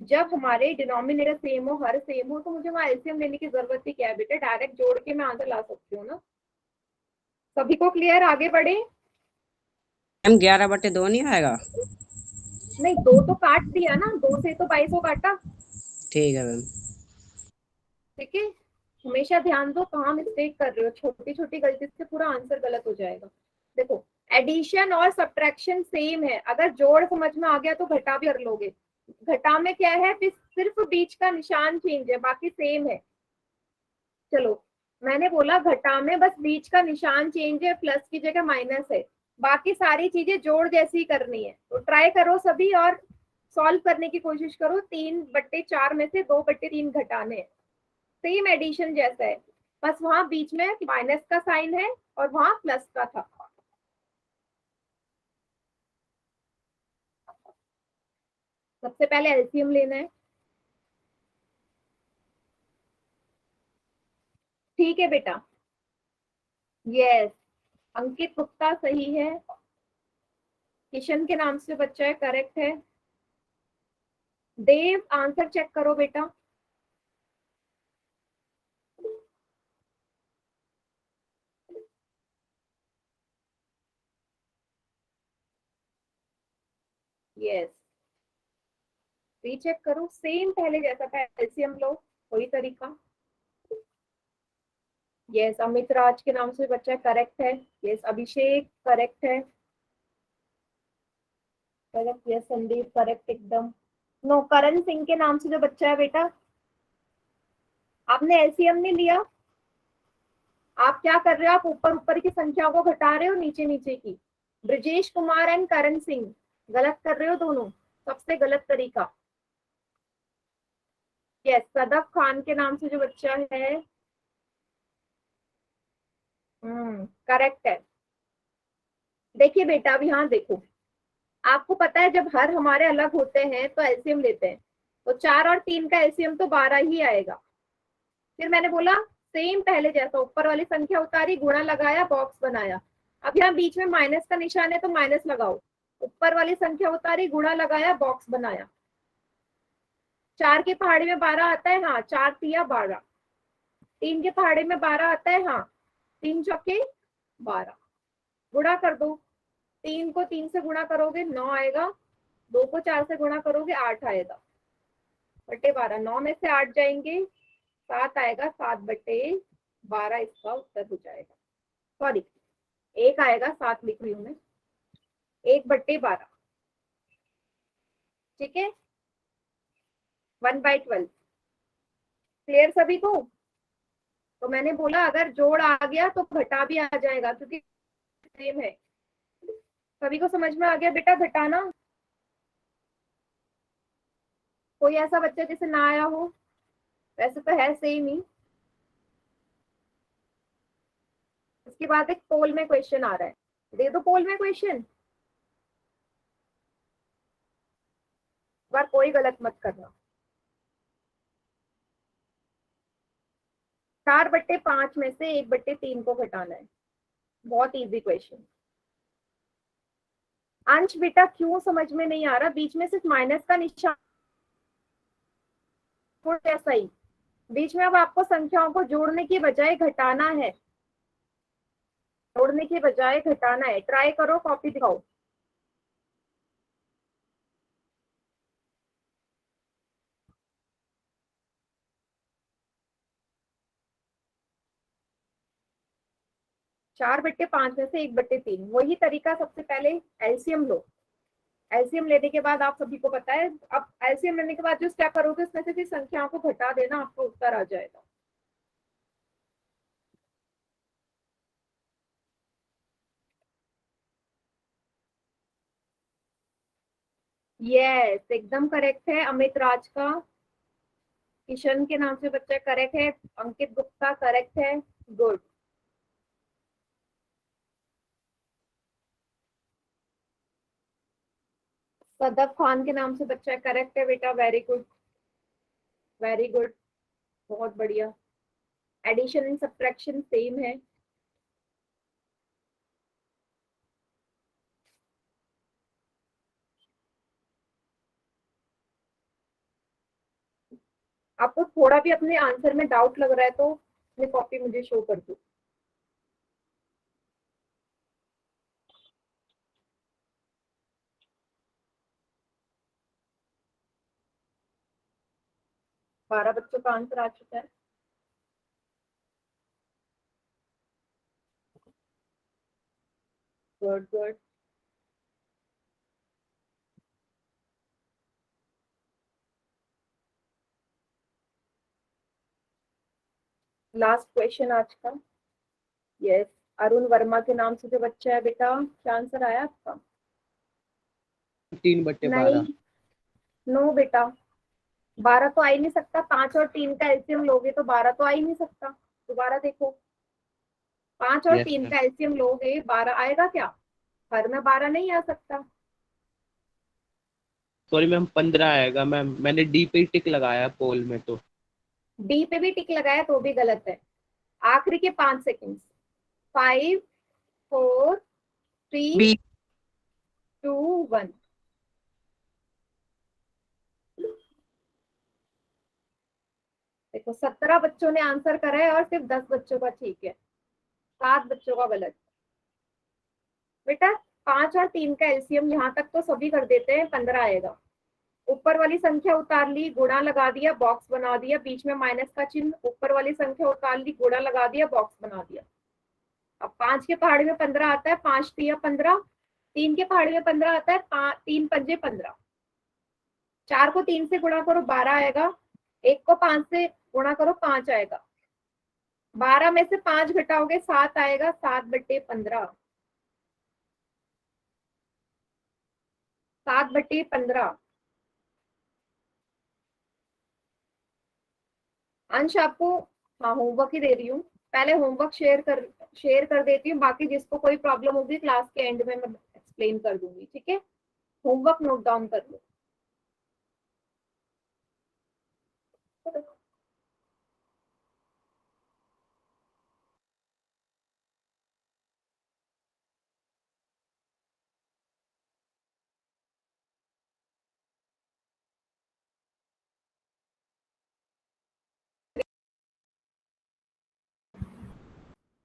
जब हमारे डिनोमिनेटर सेम हो, हर सेम हो, तो मुझे वहां एलसीएम लेने की जरूरत ही क्या है बेटा, डायरेक्ट जोड़ के मैं आंसर ला सकती हूँ ना। सभी को क्लियर? आगे बढ़े। मैम 11/2 नहीं आएगा? नहीं, 2 तो काट दिया ना, 2 से तो 22 को काटा। ठीक है मैम। ठीक है, हमेशा ध्यान दो कहाँ मिस्टेक कर रहे हो, छोटी छोटी गलती से पूरा आंसर गलत हो जाएगा। देखो, एडिशन और सब्ट्रैक्शन सेम है, अगर जोड़ समझ में आ गया तो घटा भी कर लोगे। घटा में क्या है, सिर्फ बीच का निशान चेंज है, बाकी सेम है। चलो, मैंने बोला घटा में बस बीच का निशान चेंज है, प्लस की जगह माइनस है, बाकी सारी चीजें जोड़ जैसी करनी है। तो ट्राई करो सभी और सॉल्व करने की कोशिश करो। 3/4 में से 2/3 घटाने हैं, सेम एडिशन जैसा है, बस वहां बीच में माइनस का साइन है और वहां प्लस का था। सबसे पहले एलसीएम लेना है। ठीक है बेटा, यस, अंकित गुप्ता सही है, किशन के नाम से बच्चा है, करेक्ट है। देव, आंसर चेक करो बेटा। यस, रीचेक करो, सेम पहले जैसा था, एलसीएम लो, वही तरीका। यस, अमित राज के नाम से बच्चा करेक्ट है। यस, अभिषेक करेक्ट है, करेक्ट। यस, संदीप करेक्ट एकदम। नो, करण सिंह के नाम से जो बच्चा है बेटा, आपने एलसीएम नहीं लिया। आप क्या कर रहे हो, आप ऊपर ऊपर की संख्याओं को घटा रहे हो, नीचे नीचे की। ब्रजेश कुमार एंड करण सिंह, गलत कर रहे हो दोनों, सबसे गलत तरीका। यस, सदफ खान के नाम से जो बच्चा है, करेक्ट है। देखिए बेटा, अब यहाँ देखो, आपको पता है जब हर हमारे अलग होते हैं तो एलसीएम लेते हैं, तो 4 और 3 का एलसीएम तो 12 ही आएगा। फिर मैंने बोला सेम पहले जैसा, ऊपर वाली संख्या उतारी, गुणा लगाया, बॉक्स बनाया। अब यहाँ बीच में माइनस का निशान है तो माइनस लगाओ, ऊपर वाली संख्या उतारी, गुणा लगाया, बॉक्स बनाया। 4 की पहाड़ी में 12 आता है, हाँ, 4 तिया 12। 3 की पहाड़ी में 12 आता है, हाँ, 3 चौके 12। गुणा कर दो, 3 को 3 से गुणा करोगे 9 आएगा, 2 को 4 से गुणा करोगे 8 आएगा, बटे 12। 9 में से 8 जाएंगे, 7 आएगा, 7 बटे 12 इसका उत्तर हो जाएगा। सॉरी, 1 आएगा, 7 लिख रही हूँ मैं, 1 बटे 12। ठीक है, 1/12। क्लियर सभी को? तो मैंने बोला अगर जोड़ आ गया तो घटा भी आ जाएगा, क्योंकि सेम है। सभी को समझ में आ गया बेटा घटाना? कोई ऐसा बच्चा जिसे ना आया हो? वैसे तो है सेम ही। इसके बाद एक पोल में क्वेश्चन आ रहा है, दे दो पोल में क्वेश्चन। बार कोई गलत मत करना। 4/5 में से 1/3 को घटाना है। बहुत इजी क्वेश्चन। अंश बेटा क्यों समझ में नहीं आ रहा? बीच में सिर्फ माइनस का निशान, ऐसा ही बीच में। अब आपको संख्याओं को जोड़ने की बजाय घटाना है, जोड़ने की बजाय घटाना है। ट्राई करो, कॉपी दिखाओ। चार बट्टे 5 में से 1/3, वही तरीका। सबसे पहले एलसीएम लो। एलसीएम लेने के बाद आप सभी को पता है, अब एलसीएम लेने के बाद जो स्टेप करोगे उसमें से फिर संख्याओं को घटा देना, आपको उत्तर आ जाएगा। यस, एकदम करेक्ट है। अमित राज का, किशन के नाम से बच्चा करेक्ट है। अंकित गुप्ता करेक्ट है, गुड। सदफ खान के नाम से बच्चा करेक्ट है बेटा, वेरी गुड, वेरी गुड, बहुत बढ़िया। एडिशन एंड सब्ट्रैक्शन सेम है। आपको थोड़ा भी अपने आंसर में डाउट लग रहा है तो अपनी कॉपी मुझे शो कर दो। बारह बच्चों का आंसर आ चुका है। Good good. लास्ट क्वेश्चन आज का। यस, अरुण वर्मा के नाम से जो बच्चा है बेटा, क्या आंसर आया आपका? 3/12। नहीं, नो बेटा, 12 तो आ ही नहीं सकता। 5 और 3 का एलसीएम लोगे तो 12 तो आ ही नहीं सकता। दोबारा देखो, 5 और यस 3 मैम। का एलसीएम लोगे 12 आएगा क्या? हर में 12 नहीं आ सकता। सॉरी मैम, 15 आएगा मैम, मैंने डी पे टिक लगाया पोल में तो। डी पे भी टिक लगाया तो भी गलत है। आखिरी के 5 सेकंड। 5 4 3 2 1। देखो 17 बच्चों ने आंसर करा है और सिर्फ 10 बच्चों का ठीक है, 7 बच्चों का गलत। बेटा 5 और 3 का एलसीएम यहाँ तक तो सभी कर देते हैं, 15 आएगा। ऊपर वाली संख्या उतार ली, गुणा लगा दिया, बॉक्स बना दिया, बीच में माइनस का चिन्ह। ऊपर वाली संख्या उतार ली, गुणा लगा दिया, बॉक्स बना दिया। अब 5 के पहाड़ी में 15 आता है, 5 तिया 15। 3 के पहाड़ी में 15 आता है, 3 पंजे 15। 4 को 3 से गुणा करो 12 आएगा, 1 को 5 से गुणा करो 5 आएगा, 12 में से 5 घटाओगे 7 आएगा, 7/15, 7/15। अंश आपको हाँ होमवर्क ही दे रही हूँ, पहले होमवर्क शेयर कर देती हूँ, बाकी जिसको कोई प्रॉब्लम होगी क्लास के एंड में मैं एक्सप्लेन कर दूंगी, ठीक है। होमवर्क नोट डाउन कर लो।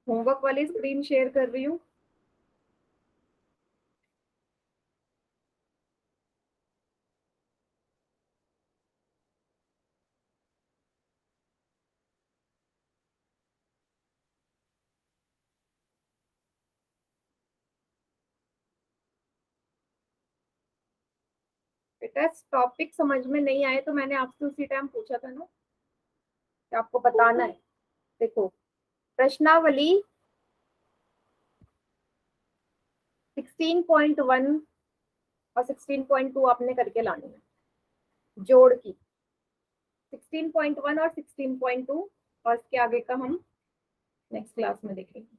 होमवर्क वाली स्क्रीन शेयर कर रही हूँ। बेटा टॉपिक समझ में नहीं आए तो मैंने आपसे उसी टाइम पूछा था ना कि आपको बताना है। देखो प्रश्नावली 16.1 और 16.2 आपने करके लानी है जोड़ की, 16.1 और 16.2, और इसके आगे का हम नेक्स्ट क्लास में देखेंगे।